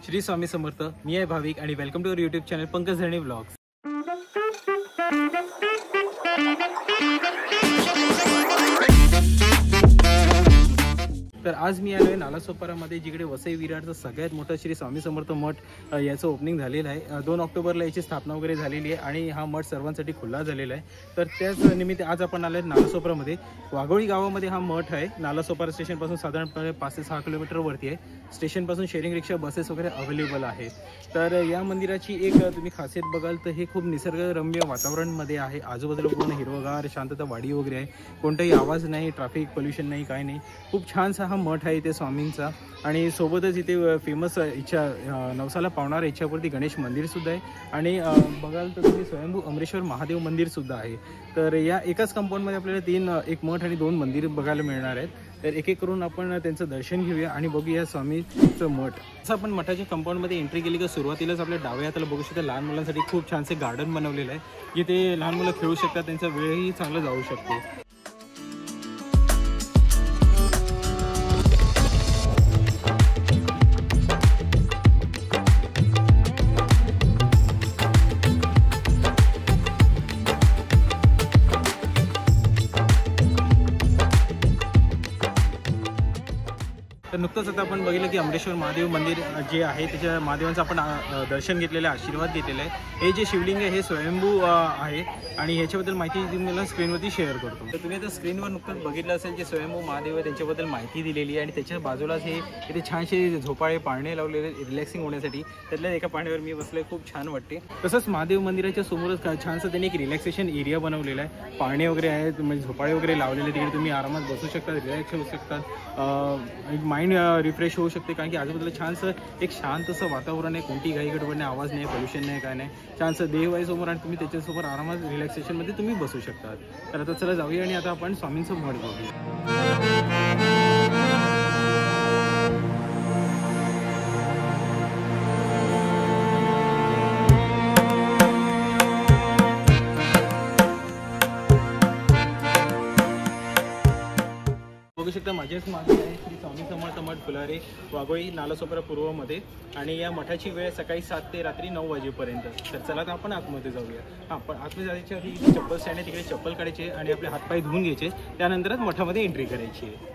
श्री स्वामी समर्थ. मी आहे भाविक आणि welcome to our YouTube channel Pankaj Dharani vlogs. तर आज मी आलो आहे नालासोपारामध्ये, जिकडे वसई विरारचं सगळ्यात मोठं श्री स्वामी समर्थ मठ याचं ओपनिंग झालेलं आहे. 2 ऑक्टोबरला याची स्थापना वगैरे झालेली आहे आणि हा मठ सर्वांसाठी खुला झालेला आहे. तर त्याच निमित्त आज आपण आलो आहे नालासोपारामध्ये. वाघोळी गावामध्ये हा मठ आहे. नालासोपारा स्टेशनपासून साधारणपणे 5 ते 6 किलोमीटरवरती आहे. स्टेशनपासून शेअरिंग रिक्षा बसेस वगैरे अवेलेबल आहे. तर या मंदिराची एक तुम्ही खासियत बघाल तर हे खूप निसर्गरम्य वातावरणमध्ये आहे. आजूबाजूला पूर्ण हिरवगार शांतता वाडी वगैरे आहे. कोणताही आवाज नाही, ट्रॅफिक पोल्युशन नाही, काय नाही. खूप छानसा हा मठ आहे इथे स्वामींचा. आणि सोबतच इथे फेमस नवसाला पावणारा इच्छापूर्ती गणेश मंदिर सुद्धा आहे. आणि बघाल तर तुम्ही स्वयंभू अमरेश्वर महादेव मंदिर सुद्धा आहे. तर या एकाच कंपाऊंडमध्ये आपल्याला एक मठ आणि 2 मंदिर बघायला मिळणार आहेत. तर एक एक करून आपण त्यांचं दर्शन घेऊया आणि बघूया स्वामीचं मठ. असं आपण मठाच्या कंपाऊंडमध्ये एंट्री केली की सुरुवातीलाच आपल्या डाव्या हाताला बघू शकता लहान मुलांसाठी खूप छानसे गार्डन बनवलेलं आहे, जिथे लहान मुलं खेळू शकतात. त्यांचा वेळही चांगला जाऊ शकतो. तर नुकतंच आता आपण बघितलं की अमरेश्वर महादेव मंदिर जे आहे त्याच्या महादेवांचं आपण दर्शन घेतलेलं आहे, आशीर्वाद घेतलेला आहे. हे जे शिवलिंग आहे हे स्वयंभू आहे आणि ह्याच्याबद्दल माहिती तुम्हाला स्क्रीनवरती शेअर करतो. तर तुम्ही आता स्क्रीनवर नुकतंच बघितलं असेल जे स्वयंभू महादेव आहे त्यांच्याबद्दल माहिती दिलेली आहे. आणि त्याच्या बाजूलाच हे इथे छानसे झोपाळे पाळणे लावलेले रिलॅक्सिंग होण्यासाठी. त्यातल्या एका पाळण्यावर मी बसले, खूप छान वाटते. तसंच महादेव मंदिराच्या समोरच छानसं त्यांनी एक रिलॅक्सेशन एरिया बनवलेला आहे. पाळणे वगैरे आहेत, म्हणजे झोपाळे वगैरे लावलेले. तिकडे तुम्ही आरामात बसू शकता, रिलॅक्स होऊ शकता, एक माइंड रिफ्रेश होऊ शकते. कारण की आजूबाजूला छानसं एक शांतसं वातावरण आहे. कोणती घाई गडबड नाही, आवाज नाही, पोल्युशन नाही, काय नाही. छानसं देव आहे समोर आणि तुम्ही त्याच्यासमोर आरामात रिलॅक्सेशनमध्ये तुम्ही बसू शकता. तर आता चला जाऊया आणि आता आपण स्वामींचं मठ बघूया. बघू शकता माझ्याच मागे आहे श्री स्वामी समर्थ मठ फुलारे, वाघोळी, नालासोपारा पूर्वमध्ये. आणि या मठाची वेळ सकाळी 7 ते रात्री 9 वाजेपर्यंत. तर चला तर आपण आतमध्ये जाऊया. पण आतमध्ये जायच्या आधी चप्पल स्टँड आहे, तिकडे चप्पल काढायचे आणि आपले हातपाय धुवून घ्यायचे. त्यानंतरच मठामध्ये एंट्री करायची आहे.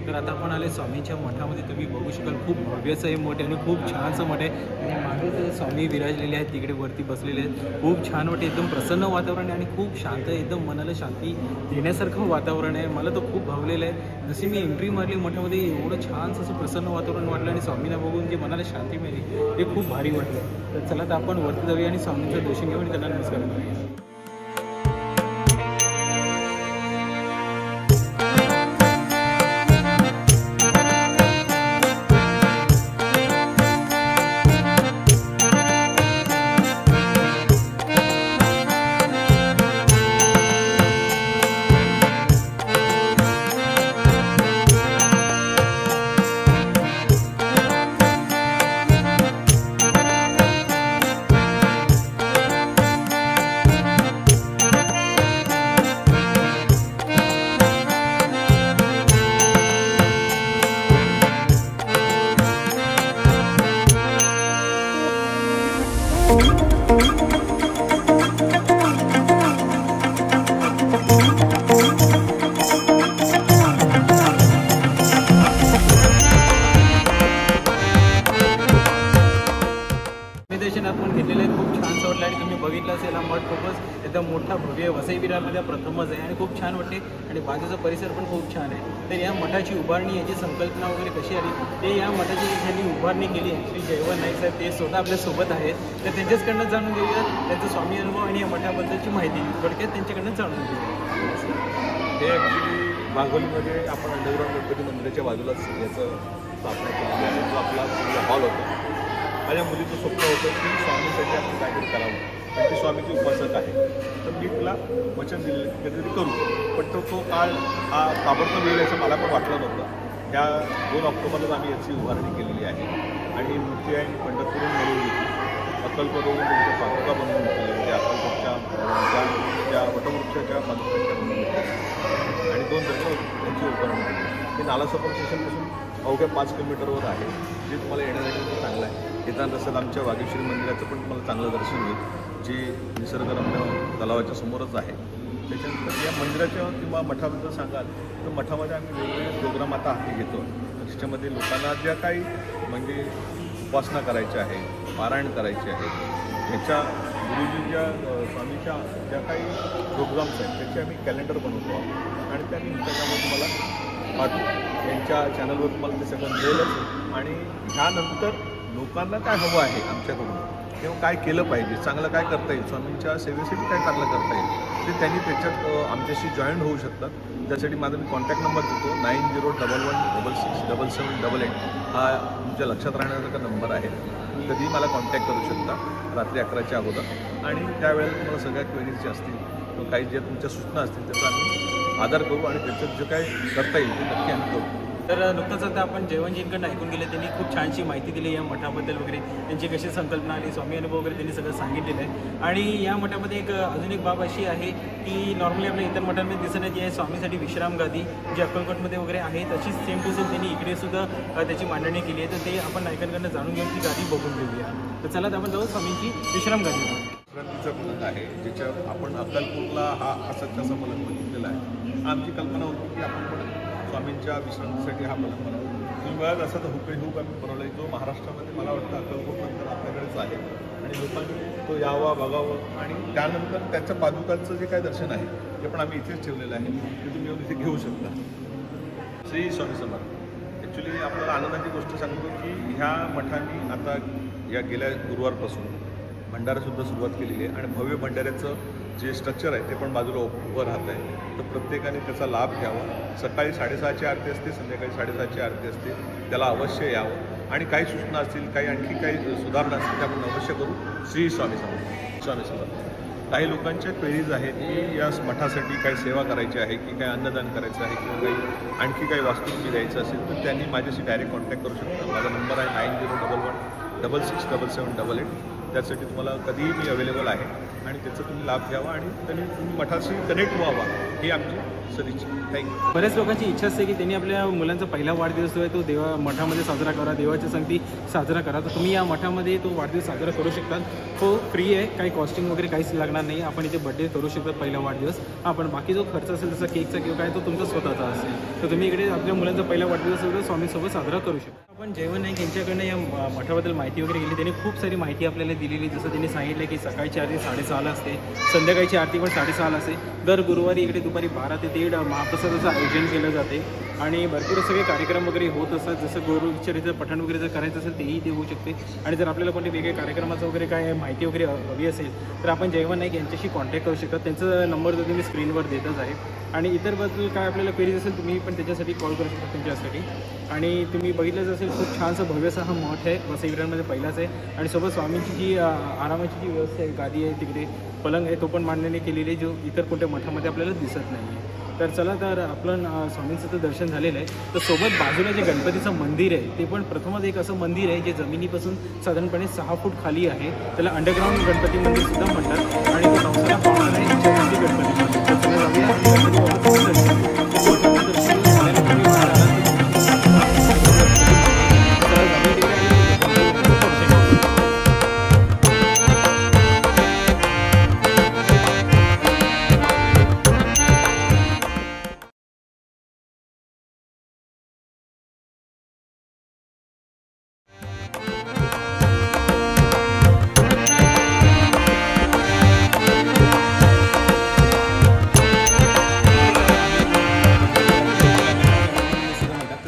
तर आता आपण आले स्वामींच्या मठामध्ये. तुम्ही बघू शकाल खूप भव्यचं हे मठ आहे आणि खूप छानसं मठ आहे. आणि मागे ते स्वामी विराजलेले आहेत, तिकडे वरती बसलेले आहेत. खूप छान वाटते, एकदम प्रसन्न वातावरण आहे आणि खूप शांत आहे. एकदम मनाला शांती देण्यासारखं वातावरण आहे. मला तो खूप भावलेलं आहे. जशी मी एंट्री मारली मठामध्ये, एवढं छानसं असं प्रसन्न वातावरण वाटलं आणि स्वामींना बघून जे मनाला शांती मिळाली ते खूप भारी वाटलं. तर चला तर आपण वरती जाऊया आणि स्वामींचं दर्शन घेऊ आणि त्यांना नमस्कार करूया. आपण घेतलेले खूप छान वाटलं आणि तुम्ही बघितलं असेल हा मठ खूपच एकदम मोठा भव्य वसई विरारमध्ये प्रथमच आहे आणि खूप छान वाटते. आणि बाजूचा परिसर पण खूप छान आहे. तर या मठाची उभारणी, याची संकल्पना वगैरे कशी आली ते या मठाची ज्यांनी उभारणी केली श्री जयवंत नाईक साहेब, ते स्वतः आपल्यासोबत आहेत. तर त्यांच्याचकडनं जाणून घेऊया त्यांचा स्वामी अनुभव आणि या मठाबद्दलची माहिती थोडक्यात त्यांच्याकडनं जाणून घेऊया. हे ॲक्च्युली वाघोलीमध्ये आपण अंडरग्राऊंड गणपती मंदिराच्या बाजूलाच याचं स्थापना केलेली आहे. जो आपला हॉल होता. माझ्या मुलीचं स्वप्न होतं की स्वामीसाठी आपण काहीतरी करावं, पण ती स्वामीची उपासक आहे. तर मी तिला वचन दिलं काहीतरी करू, पण तो काळ हा ताबडतोब येईल असं मला पण वाटलं नव्हतं. ह्या 2 ऑक्टोबरलाच आम्ही याची उभारणी केलेली आहे आणि मूर्ती आहे पंढरपूरहून मिळवली होती, अक्कलकोटवरून त्यांच्या पादुका बनवून घेतल्या, म्हणजे अक्कलकोटच्या त्या वटवृक्षाच्या पादुकांच्या बनवून घेतल्या आणि 2 वर्ष त्यांची उभारणी केली. हे नालासोपारा स्टेशनपासून अवघ्या 5 किलोमीटरवर आहे, जे तुम्हाला येण्यासाठी चांगलं आहे. येताना रस्त्यात आमच्या वागेश्वरी मंदिराचं पण तुम्हाला चांगलं दर्शन होईल, जे निसर्गरम्य तलावाच्या समोरच आहे. त्याच्यानंतर या मंदिराच्या किंवा मठाबद्दल सांगाल तर मठामध्ये आम्ही वेगवेगळे प्रोग्राम आता हाती घेतो. त्याच्यामध्ये लोकांना ज्या काही म्हणजे उपासना करायच्या आहे, पारायण करायचे आहे, ह्याच्या गुरुजींच्या स्वामीच्या ज्या काही प्रोग्राम्स आहेत त्याचे आम्ही कॅलेंडर बनवतो आणि त्या मी इंस्टाग्रामवर तुम्हाला पाठवू. यांच्या चॅनलवर तुम्हाला ते सगळं मिळेलच. आणि ह्यानंतर लोकांना काय हवं आहे आमच्याकडून किंवा काय केलं पाहिजे, चांगलं काय करता येईल, स्वामींच्या सेवेसाठी काय चांगलं करता येईल, ते त्यांनी त्याच्यात आमच्याशी जॉईन होऊ शकतात. त्यासाठी माझा मी कॉन्टॅक्ट नंबर देतो 9011166788. हा तुमच्या लक्षात राहण्यासारखा नंबर आहे. तुम्ही कधीही मला कॉन्टॅक्ट करू शकता रात्री 11च्या अगोदर आणि त्यावेळेला तुम्हाला सगळ्या क्वेरीज ज्या असतील किंवा काही ज्या तुमच्या सूचना असतील त्याचा आम्ही आदर करू आणि त्याच्यात जे काय करता येईल ते नक्की आम्ही करू. तर नुकतंच आता आपण जयवंतजींकडून ऐकून गेले, त्यांनी खूप छानशी माहिती दिली या मठाबद्दल वगैरे, त्यांची कशी संकल्पना आली, स्वामी अनुभव वगैरे त्यांनी सगळं सांगितलेलं आहे. आणि या मठामध्ये अजून एक बाब अशी आहे की नॉर्मली आपल्या इतर मठांमध्ये दिसत आहे स्वामीसाठी विश्राम गादी जी अक्कलकोटमध्ये वगैरे आहे तशीच सेम टू सेम त्यांनी इकडे सुद्धा त्याची मांडणी केली आहे. तर ते आपण नायकांकडनं जाणून घेऊन ती गादी बघून घेऊया. तर चला तर आपण जाऊ स्वामींची विश्राम गादी. विश्रांतीचं पलंग आहे ज्याच्यावर आपण अक्कलकोटला हा असंच असा पलंग बघितलेला आहे. आमची कल्पना होती की आपण पण स्वामींच्या विश्रांतीसाठी हा पलंग बनवतो. तुम्ही बघाल असा तर हुबेहूब आम्ही बनवला आहे. जो महाराष्ट्रामध्ये मला वाटतं अक्कलकोटनंतर आपल्याकडेच आहे आणि लोकांनी तो यावा बघावं आणि त्यानंतर त्याच्या पादुकांचं जे काय दर्शन आहे ते पण आम्ही इथेच ठेवलेलं आहे, ते तुम्ही येऊन इथे घेऊ शकता. श्री स्वामी समर्थ. ॲक्च्युली आपल्याला आनंदाची गोष्ट सांगतो की ह्या मठाने आता या गेल्या गुरुवारपासून भंडारासुद्धा सुरुवात केलेली आहे आणि भव्य भंडाऱ्याचं जे स्ट्रक्चर आहे ते पण बाजूला उभं राहत आहे. तर प्रत्येकाने त्याचा लाभ घ्यावा. सकाळी 6:30ची आरती असते, संध्याकाळी 7:30ची आरती असते. त्याला अवश्य यावं आणि काही सूचना असतील, काही आणखी काही सुधारणा असतील त्या आपण अवश्य करू. श्री स्वामी समर्थ. स्वामी समर्थ. काही लोकांच्या क्वेरीज आहेत की या मठासाठी काही सेवा करायची आहे की काही अन्नदान करायचं आहे किंवा काही आणखी काही वास्तू द्यायचं असेल तर त्यांनी माझ्याशी डायरेक्ट कॉन्टॅक्ट करू शकता. माझा नंबर आहे 9011166788. त्यासाठी तुम्हाला कधीही मी अवेलेबल आहे आणि त्याचा तुम्ही लाभ घ्यावा आणि त्यांनी तुम्ही मठाशी कनेक्ट व्हावा ही आमची सदिच्छा. थँक्यू. बऱ्याच लोकांची इच्छा असते की त्यांनी आपल्या मुलांचा पहिला वाढदिवस जो आहे तो मठामध्ये साजरा करा, देवाच्या संगती साजरा करा. तर तुम्ही या मठामध्ये तो वाढदिवस साजरा करू शकता. तो फ्री आहे, काही कॉस्टिंग वगैरे काहीच लागणार नाही. आपण इथे बड्डे करू शकता पहिला वाढदिवस. पण बाकी जो खर्च असेल जसं केकचा किंवा काय तो तुमचा स्वतःचा असेल. तर तुम्ही इकडे आपल्या मुलांचा पहिला वाढदिवस वगैरे स्वामीसोबत साजरा करू शकता. आपण जयवंत नाईक यांच्याकडनं या मठाबद्दल माहिती वगैरे केली. त्यांनी खूप सारी माहिती आपल्याला दिलेली. जसं त्यांनी सांगितलं की सकाळची आरती 6:30ला असते, संध्याकाळची आरती पण 6:30ला असते. दर गुरुवारी इकडे दुपारी 12 ते 1:30 महाप्रसादाचं आयोजन केलं जाते आणि भरपूर सगळे कार्यक्रम वगैरे होत असतात. जसं गुरुचरित्र पठण वगैरे जर करायचं असेल तेही ते होऊ शकते. आणि जर आपल्याला कोणते वेगळे कार्यक्रमाचं वगैरे काय माहिती वगैरे हवी असेल तर आपण जयवंत नाईक यांच्याशी कॉन्टॅक्ट करू शकता. त्यांचा नंबर जो तुम्ही स्क्रीनवर देतच आहे. आणि इतर बद्दल काय आपल्याला क्वेरीज असेल तुम्ही पण त्याच्यासाठी कॉल करू शकता तुमच्यासाठी. आणि तुम्ही बघितलंच असेल खूप छानसा भव्यसा हा मठ आहे, वसई विरारमध्ये पहिलाच आहे. आणि सोबत स्वामींची जी आरामाची जी व्यवस्था आहे, गादी आहे, तिकडे पलंग आहे, तो पण मांडण्याने केलेली आहे, जो इतर कोणत्या मठामध्ये आपल्याला दिसत नाही आहे. तर चला तर आपलं स्वामींचं तर दर्शन झालेलं आहे. तर सोबत बाजूला जे गणपतीचं मंदिर आहे ते पण प्रथमच एक असं मंदिर आहे जे जमिनीपासून साधारणपणे 6 फूट खाली आहे. त्याला अंडरग्राऊंड गणपती मंदिर सुद्धा म्हणतात आणि तो संसारा पावणार आहे गणपती मंदिर. तर चला जाऊया.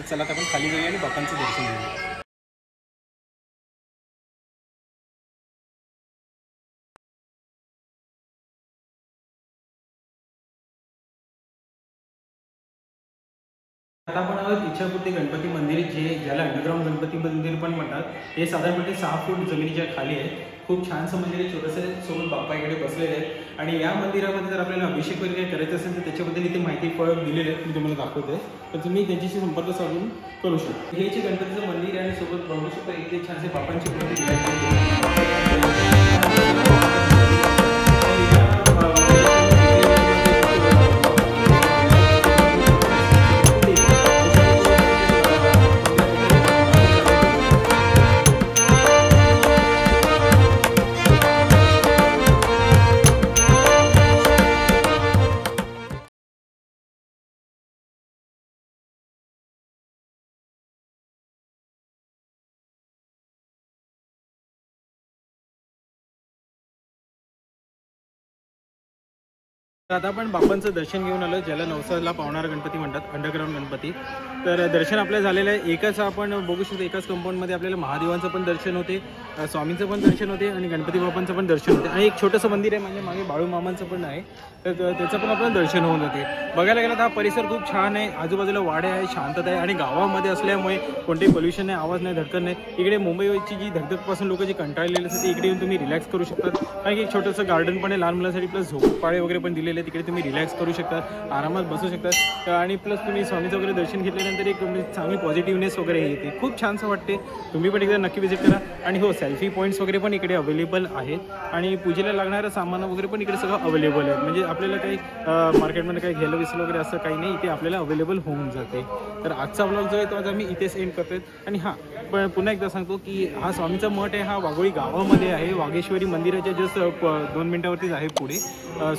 चला तर आपण खाली जाऊया आणि बापांचं दर्शन घेऊया. आता आपण आहोत इच्छापूर्ती गणपती मंदिर, जे ज्याला अंडरग्राऊंड गणपती मंदिर पण म्हणतात. हे साधारणपणे 6 फूट जमिनीच्या खाली आहे. खूप छानसं मंदिर आहे, छोटंसं सोबत बाप्पा इकडे बसलेले आहेत आणि या मंदिरामध्ये जर आपल्याला अभिषेक वगैरे करायचं असेल तर त्याच्याबद्दल इथे माहिती दिलेली आहे, मी तुम्हाला दाखवते. तर तुम्ही त्यांच्याशी संपर्क साधून करू शकता. हे जे गणपतीचं मंदिर आहे आणि सोबत बघू शकता इथे छानसे बाप्पांची मूर्ती आता आपण बाप्पांचं दर्शन घेऊन आलो, ज्याला नवसाला पावणारा गणपती म्हणतात, अंडरग्राऊंड गणपती. तर दर्शन आपलं झालेलं आहे. एकच आपण बघू शकतो, एकाच कंपाऊंडमध्ये आपल्याला महादेवांचं पण दर्शन होते, स्वामींचं पण दर्शन होते आणि गणपती बाप्पांचं पण दर्शन होते. आणि एक छोटंसं मंदिर आहे म्हणजे मागे बाळू मामांचं पण आहे, तर त्याचं पण आपलं दर्शन होऊन होते. बघायला गेलं तर हा परिसर खूप छान आहे, आजूबाजूला वाडे आहे, शांतता आहे आणि गावामध्ये असल्यामुळे कोणतेही पोल्युशन नाही, आवाज नाही, धडकन नाही. इकडे मुंबईची जी धगधगपासून लोक जी कंटाळलेले असतात इकडे येऊन तुम्ही रिलॅक्स करू शकतात. कारण की एक छोटंसं गार्डन पण आहे लहान मुलांसाठी, प्लस झोपाळे वगैरे पण दिलेले आहेत. तिकडे तुम्ही रिलॅक्स करू शकता, आरामात बसू शकतात आणि प्लस तुम्ही स्वामीचं वगैरे दर्शन घेतल्यानंतर एक चांगली पॉझिटिव्हनेस वगैरे येते, खूप छानसं वाटते. तुम्ही पण एकदा नक्की विजिट करा. आणि हो, सेल्फी पॉईंट्स वगैरे पण इकडे अवेलेबल आहेत आणि पूजेला लागणारं सामान वगैरे पण इकडे सगळं अवेलेबल आहे. म्हणजे आपल्याला काही मार्केटमध्ये काही घ्यायला विसलं वगैरे असं काही नाही, इथे आपल्याला अवेलेबल होऊन जाते. तर आजचा ब्लॉग जो आहे तो आज आम्ही इथेच एंड करतोय. आणि हां, पण पुन्हा एकदा सांगतो की हा स्वामीचा मठ आहे, हा वाघोळी गावामध्ये आहे, वाघेश्वरी मंदिराच्या जस्ट 2 मिनिटावरतीच आहे पुढे.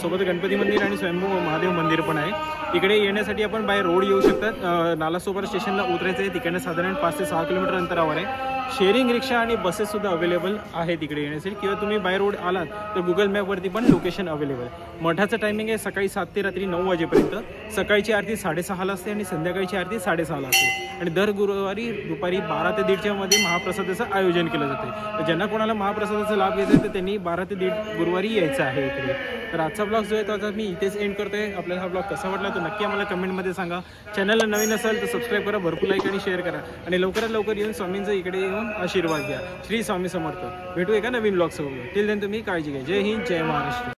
सोबत गणपती मंदिर आणि स्वयंभू महादेव मंदिर पण आहे. इकडे येण्यासाठी आपण बाय रोड येऊ शकतात. नालासोपारा स्टेशनला उतरायचं आहे, तिकडनं साधारण 5 ते 6 किलोमीटर अंतरावर आहे. शेअरिंग रिक्षा आणि बसेससुद्धा अवेलेबल आहे तिकडे येण्यासाठी, किंवा तुम्ही बाय रोड आलात तर गुगल मॅपवरती पण लोकेशन अवेलेबल. मठाचं टायमिंग आहे सकाळी 7 ते रात्री 9 वाजेपर्यंत. सकाळची आरती 6:30ला असते आणि संध्याकाळची आरती 6:30ला असते. आणि दर गुरुवारी दुपारी 12 ते 1:30च्या मध्ये महाप्रसादाचं आयोजन केलं जाते. तर ज्यांना कोणाला महाप्रसादाचा लाभ घ्यायचा आहे तर त्यांनी 12 ते 1:30 गुरुवारी यायचं आहे इकडे. तर आजचा ब्लॉग जो आहे तो आता मी इथेच एंड करतोय. आपल्याला हा ब्लॉग कसा वाटला तो नक्की आम्हाला कमेंटमध्ये सांगा. चॅनलला नवीन असेल तर सबस्क्राईब करा, भरपूर लाईक आणि शेअर करा आणि लवकरात लवकर येऊन स्वामींचं इकडे येऊन आशीर्वाद घ्या. श्री स्वामी समर्थ. भेटू एका नवीन ब्लॉग सोबत. टिल देन तुम्ही काळजी घ्या. जय हिंद, जय महाराष्ट्र.